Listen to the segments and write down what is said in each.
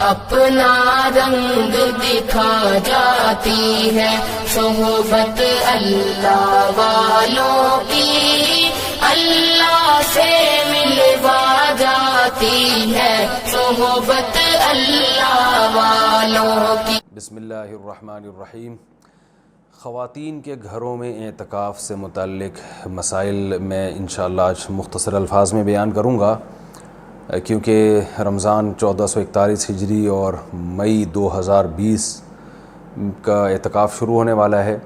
اپنا رنگ دکھا جاتی ہے صحبت اللہ والوں کی، اللہ سے ملوا جاتی ہے صحبت اللہ والوں کی۔ بسم اللہ الرحمن الرحیم۔ خواتین کے گھروں میں اعتکاف سے متعلق مسائل میں انشاءاللہ آج مختصر الفاظ میں بیان کروں گا، کیونکہ رمضان 1441 ہجری اور مئی 2020 کا اعتکاف شروع ہونے والا ہے،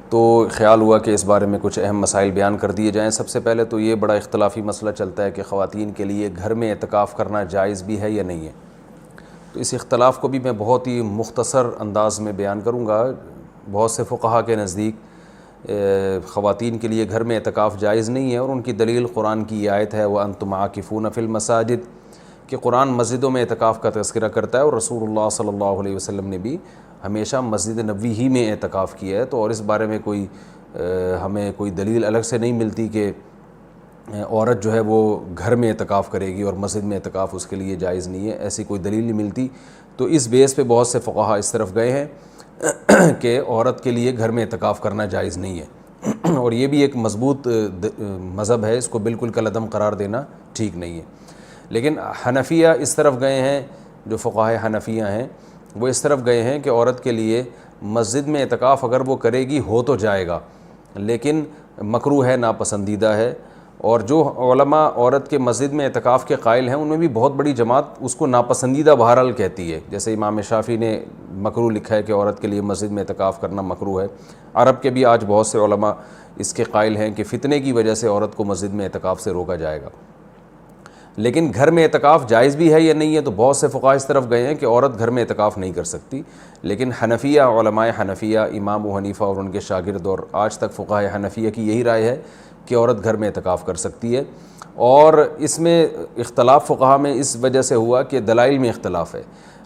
تو خیال ہوا کہ اس بارے میں کچھ اہم مسائل بیان کر دیے جائیں۔ سب سے پہلے تو یہ بڑا اختلافی مسئلہ چلتا ہے کہ خواتین کے لیے گھر میں اعتکاف کرنا جائز بھی ہے یا نہیں ہے، تو اس اختلاف کو بھی میں بہت ہی مختصر انداز میں بیان کروں گا۔ بہت سے فقہا کے نزدیک خواتین کے لیے گھر میں اعتکاف جائز نہیں ہے، اور ان کی دلیل قرآن کی یہ آیت ہے وَأَنْتُمْ عَاكِفُونَ فِي الْمَسَاجِدِ، کہ قرآن مسجدوں میں اعتکاف کا تذکرہ کرتا ہے، اور رسول اللہ صلی اللہ علیہ وسلم نے بھی ہمیشہ مسجد نبوی ہی میں اعتکاف کیا ہے، تو اور اس بارے میں ہمیں کوئی دلیل الگ سے نہیں ملتی کہ عورت جو ہے وہ گھر میں اعتکاف کرے گی اور مسجد میں اعتکاف اس کے لیے جائز نہیں ہے، ایسی کوئی دلیل نہیں ملتی۔ تو اس بیس پہ بہت سے فقہا اس طرف گئے ہیں کہ عورت کے لیے گھر میں اعتکاف کرنا جائز نہیں ہے، اور یہ بھی ایک مضبوط مذہب ہے، اس کو بالکل کالعدم قرار دینا ٹھیک نہیں ہے۔ لیکن حنفیہ اس طرف گئے ہیں، جو فقہاء حنفیہ ہیں وہ اس طرف گئے ہیں کہ عورت کے لیے مسجد میں اعتکاف اگر وہ کرے گی ہو تو جائے گا، لیکن مکروہ ہے، ناپسندیدہ ہے۔ اور جو علماء عورت کے مسجد میں اعتکاف کے قائل ہیں ان میں بھی بہت بڑی جماعت اس کو ناپسندیدہ بہرحال کہتی ہے، جیسے امام شافعی نے مکروہ لکھا ہے کہ عورت کے لیے مسجد میں اعتکاف کرنا مکروہ ہے۔ عرب کے بھی آج بہت سے علماء اس کے قائل ہیں کہ فتنے کی وجہ سے عورت کو مسجد میں اعتکاف سے روکا جائے گا۔ لیکن گھر میں اعتکاف جائز بھی ہے یا نہیں ہے، تو بہت سے فقہاء اس طرف گئے ہیں کہ عورت گھر میں اعتکاف نہیں کر سکتی، لیکن حنفیہ علماء حنفیہ امام ابو حنیفہ اور ان کے شاگرد اور آج تک فقہاء حنفیہ کی یہی رائے ہے کہ عورت گھر میں اعتکاف کر سکتی ہے۔ اور اس میں اختلاف فقہاء میں اس وجہ سے ہوا کہ دلائل میں اختلاف ہے۔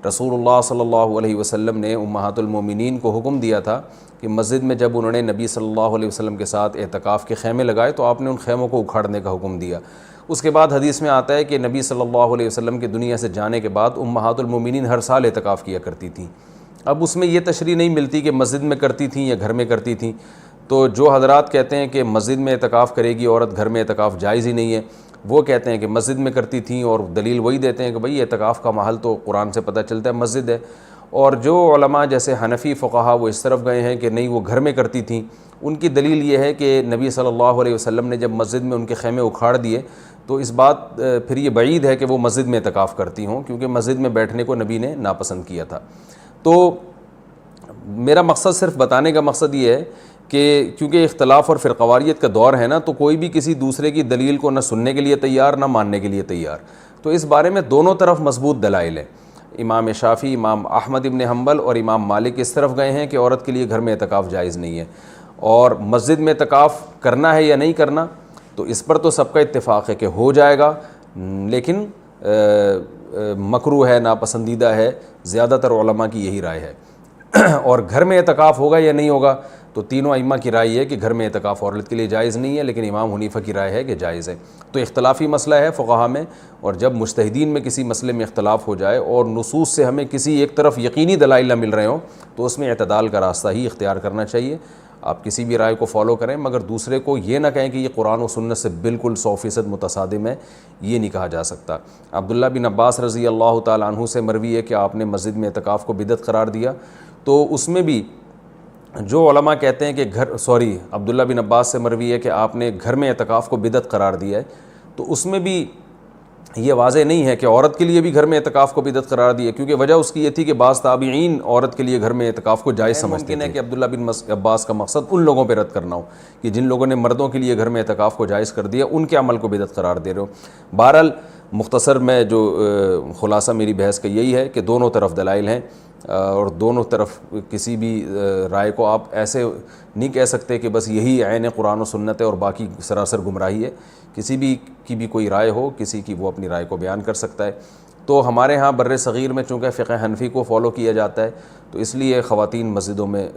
رسول اللہ صلی اللہ علیہ وسلم نے امہات المومنین کو حکم دیا تھا کہ مسجد میں جب انہوں نے نبی صلی اللہ علیہ وسلم کے ساتھ اعتکاف کے خیمے لگائے تو آپ نے ان خیموں کو اکھاڑنے کا حکم دیا۔ اس کے بعد حدیث میں آتا ہے کہ نبی صلی اللہ علیہ وسلم کے دنیا سے جانے کے بعد امہات المومنین ہر سال اعتکاف کیا کرتی تھیں۔ اب اس میں یہ تشریح نہیں ملتی کہ مسجد میں کرتی تھیں یا گھر میں کرتی تھیں، تو جو حضرات کہتے ہیں کہ مسجد میں اعتکاف کرے گی عورت، گھر میں اعتکاف جائز ہی نہیں ہے، وہ کہتے ہیں کہ مسجد میں کرتی تھیں، اور دلیل وہی دیتے ہیں کہ بھئی اعتکاف کا محل تو قرآن سے پتہ چلتا ہے مسجد ہے۔ اور جو علماء جیسے حنفی فقہا وہ اس طرف گئے ہیں کہ نہیں وہ گھر میں کرتی تھیں، ان کی دلیل یہ ہے کہ نبی صلی اللہ علیہ وسلم نے جب مسجد میں ان کے خیمے اکھاڑ دیے تو اس بات پھر یہ بعید ہے کہ وہ مسجد میں اعتکاف کرتی ہوں، کیونکہ مسجد میں بیٹھنے کو نبی نے ناپسند کیا تھا۔ تو میرا مقصد صرف بتانے کا مقصد یہ ہے کہ کیونکہ اختلاف اور فرقواریت کا دور ہے نا، تو کوئی بھی کسی دوسرے کی دلیل کو نہ سننے کے لیے تیار نہ ماننے کے لیے تیار، تو اس بارے میں دونوں طرف مضبوط دلائل ہیں۔ امام شافعی، امام احمد ابن حنبل اور امام مالک اس طرف گئے ہیں کہ عورت کے لیے گھر میں اعتکاف جائز نہیں ہے، اور مسجد میں اعتکاف کرنا ہے یا نہیں کرنا، تو اس پر تو سب کا اتفاق ہے کہ ہو جائے گا، لیکن مکروہ ہے، ناپسندیدہ ہے، زیادہ تر علماء کی یہی رائے ہے۔ اور گھر میں اعتکاف ہوگا یا نہیں ہوگا، تو تینوں ائمہ کی رائے ہے کہ گھر میں اعتکاف عورت کے لیے جائز نہیں ہے، لیکن امام حنیفہ کی رائے ہے کہ جائز ہے۔ تو اختلافی مسئلہ ہے فقہا میں، اور جب مجتہدین میں کسی مسئلے میں اختلاف ہو جائے اور نصوص سے ہمیں کسی ایک طرف یقینی دلائل نہ مل رہے ہوں، تو اس میں اعتدال کا راستہ ہی اختیار کرنا چاہیے۔ آپ کسی بھی رائے کو فالو کریں، مگر دوسرے کو یہ نہ کہیں کہ یہ قرآن و سنت سے بالکل 100% متصادم ہے، یہ نہیں کہا جا سکتا۔ عبداللہ بن عباس رضی اللہ تعالیٰ عنہ سے مروی ہے کہ آپ نے مسجد میں اعتکاف کو بدعت قرار دیا، تو اس میں بھی جو علماء کہتے ہیں کہ عبداللہ بن عباس سے مروی ہے کہ آپ نے گھر میں اعتکاف کو بدعت قرار دیا ہے، تو اس میں بھی یہ واضح نہیں ہے کہ عورت کے لیے بھی گھر میں اعتکاف کو بدعت قرار دیا، کیونکہ وجہ اس کی یہ تھی کہ بعض تابعین عورت کے لیے گھر میں اعتکاف کو جائز سمجھتے تھے۔ ممکن ہے کہ عبداللہ بن عباس کا مقصد ان لوگوں پہ رد کرنا ہو کہ جن لوگوں نے مردوں کے لیے گھر میں اعتکاف کو جائز کر دیا، ان کے عمل کو بدعت قرار دے رہے ہو۔ بہرحال مختصر میں جو خلاصہ میری بحث کا یہی ہے کہ دونوں طرف دلائل ہیں، اور دونوں طرف کسی بھی رائے کو آپ ایسے نہیں کہہ سکتے کہ بس یہی عین قرآن و سنت ہے اور باقی سراسر گمراہی ہے۔ کسی بھی کی بھی کوئی رائے ہو، کسی کی وہ اپنی رائے کو بیان کر سکتا ہے۔ تو ہمارے ہاں بر صغیر میں چونکہ فقہ حنفی کو فالو کیا جاتا ہے تو اس لیے خواتین مسجدوں میں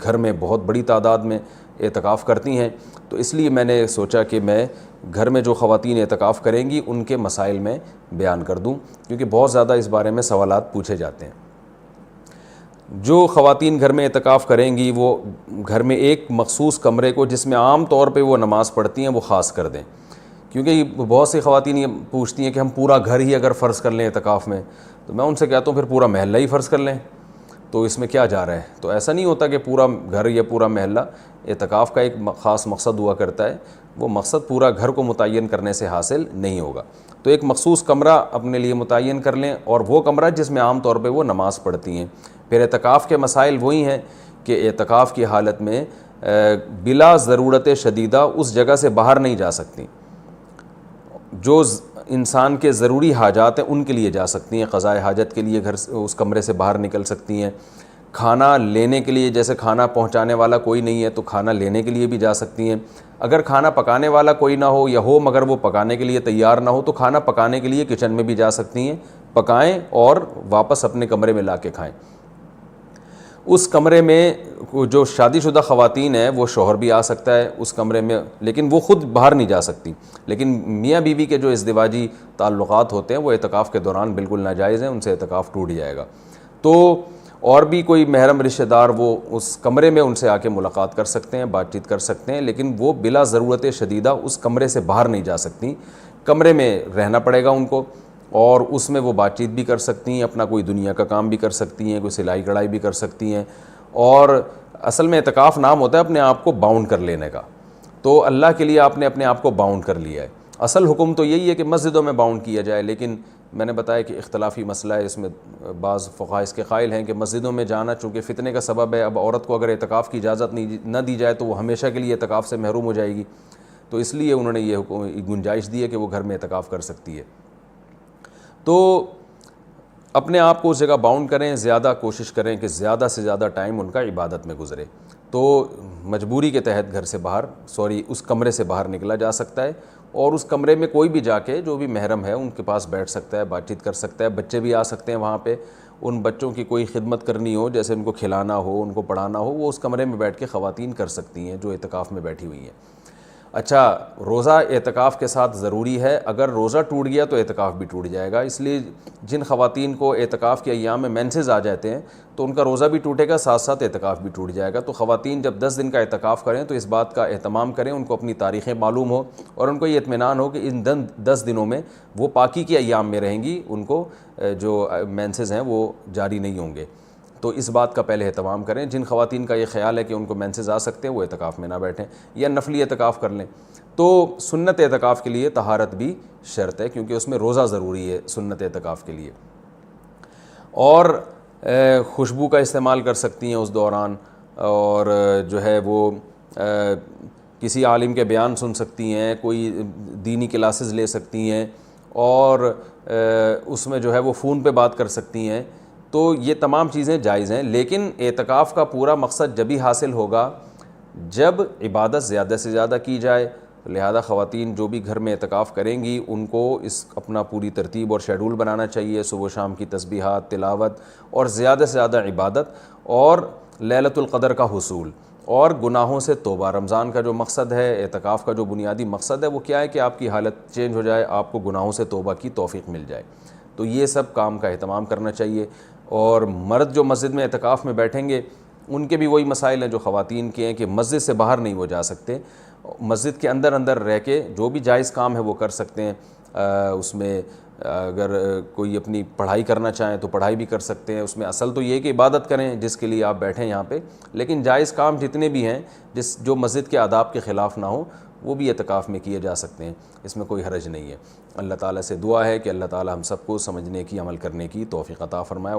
گھر میں بہت بڑی تعداد میں اعتکاف کرتی ہیں. تو اس لیے میں نے سوچا کہ میں گھر میں جو خواتین اعتکاف کریں گی ان کے مسائل میں بیان کر دوں، کیونکہ بہت زیادہ اس بارے میں سوالات پوچھے جاتے ہیں. جو خواتین گھر میں اعتکاف کریں گی وہ گھر میں ایک مخصوص کمرے کو جس میں عام طور پہ وہ نماز پڑھتی ہیں وہ خاص کر دیں، کیونکہ بہت سی خواتین یہ پوچھتی ہیں کہ ہم پورا گھر ہی اگر فرض کر لیں اعتکاف میں، تو میں ان سے کہتا ہوں پھر پورا محلہ ہی فرض کر لیں، تو اس میں کیا جا رہا ہے؟ تو ایسا نہیں ہوتا کہ پورا گھر یا پورا محلہ. اعتکاف کا ایک خاص مقصد ہوا کرتا ہے، وہ مقصد پورا گھر کو متعین کرنے سے حاصل نہیں ہوگا. تو ایک مخصوص کمرہ اپنے لیے متعین کر لیں، اور وہ کمرہ جس میں عام طور پہ وہ نماز پڑھتی ہیں. پھر اعتکاف کے مسائل وہی ہیں کہ اعتکاف کی حالت میں بلا ضرورت شدیدہ اس جگہ سے باہر نہیں جا سکتی. جو انسان کے ضروری حاجات ہیں ان کے لیے جا سکتی ہیں، قضاء حاجت کے لیے گھر اس کمرے سے باہر نکل سکتی ہیں. کھانا لینے کے لیے، جیسے کھانا پہنچانے والا کوئی نہیں ہے تو کھانا لینے کے لیے بھی جا سکتی ہیں. اگر کھانا پکانے والا کوئی نہ ہو یا ہو مگر وہ پکانے کے لیے تیار نہ ہو تو کھانا پکانے کے لیے کچن میں بھی جا سکتی ہیں، پکائیں اور واپس اپنے کمرے میں لا کے کھائیں. اس کمرے میں جو شادی شدہ خواتین ہیں وہ شوہر بھی آ سکتا ہے اس کمرے میں، لیکن وہ خود باہر نہیں جا سکتی. لیکن میاں بیوی کے جو ازدواجی تعلقات ہوتے ہیں وہ اعتکاف کے دوران بالکل ناجائز ہیں، ان سے اعتکاف ٹوٹ جائے گا. تو اور بھی کوئی محرم رشتہ دار وہ اس کمرے میں ان سے آ کے ملاقات کر سکتے ہیں، بات چیت کر سکتے ہیں، لیکن وہ بلا ضرورت شدیدہ اس کمرے سے باہر نہیں جا سکتی. کمرے میں رہنا پڑے گا ان کو، اور اس میں وہ بات چیت بھی کر سکتی ہیں، اپنا کوئی دنیا کا کام بھی کر سکتی ہیں، کوئی سلائی کڑھائی بھی کر سکتی ہیں. اور اصل میں اعتکاف نام ہوتا ہے اپنے آپ کو باؤنڈ کر لینے کا. تو اللہ کے لیے آپ نے اپنے آپ کو باؤنڈ کر لیا ہے. اصل حکم تو یہی ہے کہ مسجدوں میں باؤنڈ کیا جائے، لیکن میں نے بتایا کہ اختلافی مسئلہ ہے، اس میں بعض فقہاء اس کے قائل ہیں کہ مسجدوں میں جانا چونکہ فتنے کا سبب ہے، اب عورت کو اگر اعتکاف کی اجازت نہ دی جائے تو وہ ہمیشہ کے لیے اعتکاف سے محروم ہو جائے گی. تو اس لیے انہوں نے یہ گنجائش دی ہے کہ وہ گھر میں اعتکاف کر سکتی ہے. تو اپنے آپ کو اس جگہ باؤنڈ کریں، زیادہ کوشش کریں کہ زیادہ سے زیادہ ٹائم ان کا عبادت میں گزرے. تو مجبوری کے تحت گھر سے باہر اس کمرے سے باہر نکلا جا سکتا ہے، اور اس کمرے میں کوئی بھی جا کے جو بھی محرم ہے ان کے پاس بیٹھ سکتا ہے، بات چیت کر سکتا ہے. بچے بھی آ سکتے ہیں وہاں پہ، ان بچوں کی کوئی خدمت کرنی ہو، جیسے ان کو کھلانا ہو، ان کو پڑھانا ہو، وہ اس کمرے میں بیٹھ کے خواتین کر سکتی ہیں جو اعتکاف میں بیٹھی ہوئی ہیں. اچھا، روزہ اعتکاف کے ساتھ ضروری ہے، اگر روزہ ٹوٹ گیا تو اعتکاف بھی ٹوٹ جائے گا. اس لیے جن خواتین کو اعتکاف کے ایام میں مینسز آ جاتے ہیں تو ان کا روزہ بھی ٹوٹے گا، ساتھ ساتھ اعتکاف بھی ٹوٹ جائے گا. تو خواتین جب 10 دن کا اعتکاف کریں تو اس بات کا اہتمام کریں، ان کو اپنی تاریخیں معلوم ہو اور ان کو یہ اطمینان ہو کہ ان 10 دنوں میں وہ پاکی کے ایام میں رہیں گی، ان کو جو مینسز ہیں وہ جاری نہیں ہوں گے. تو اس بات کا پہلے اہتمام کریں. جن خواتین کا یہ خیال ہے کہ ان کو مینسز آ سکتے ہیں وہ اعتکاف میں نہ بیٹھیں یا نفلی اعتکاف کر لیں. تو سنت اعتکاف کے لیے طہارت بھی شرط ہے، کیونکہ اس میں روزہ ضروری ہے سنت اعتکاف کے لیے. اور خوشبو کا استعمال کر سکتی ہیں اس دوران، اور جو ہے وہ کسی عالم کے بیان سن سکتی ہیں، کوئی دینی کلاسز لے سکتی ہیں، اور اس میں جو ہے وہ فون پہ بات کر سکتی ہیں. تو یہ تمام چیزیں جائز ہیں، لیکن اعتکاف کا پورا مقصد جبھی حاصل ہوگا جب عبادت زیادہ سے زیادہ کی جائے. لہذا خواتین جو بھی گھر میں اعتکاف کریں گی ان کو اپنا پوری ترتیب اور شیڈول بنانا چاہیے، صبح و شام کی تسبیحات، تلاوت، اور زیادہ سے زیادہ عبادت اور لیلۃ القدر کا حصول اور گناہوں سے توبہ. رمضان کا جو مقصد ہے، اعتکاف کا جو بنیادی مقصد ہے وہ کیا ہے کہ آپ کی حالت چینج ہو جائے، آپ کو گناہوں سے توبہ کی توفیق مل جائے. تو یہ سب کام کا اہتمام کرنا چاہیے. اور مرد جو مسجد میں اعتکاف میں بیٹھیں گے ان کے بھی وہی مسائل ہیں جو خواتین کے ہیں کہ مسجد سے باہر نہیں وہ جا سکتے، مسجد کے اندر رہ کے جو بھی جائز کام ہے وہ کر سکتے ہیں. اس میں اگر کوئی اپنی پڑھائی کرنا چاہیں تو پڑھائی بھی کر سکتے ہیں. اس میں اصل تو یہ ہے کہ عبادت کریں جس کے لیے آپ بیٹھیں یہاں پہ، لیکن جائز کام جتنے بھی ہیں جو مسجد کے آداب کے خلاف نہ ہو وہ بھی اعتکاف میں کیے جا سکتے ہیں، اس میں کوئی حرج نہیں ہے. اللہ تعالیٰ سے دعا ہے کہ اللہ تعالیٰ ہم سب کو سمجھنے کی، عمل کرنے کی توفیق عطا فرمائے.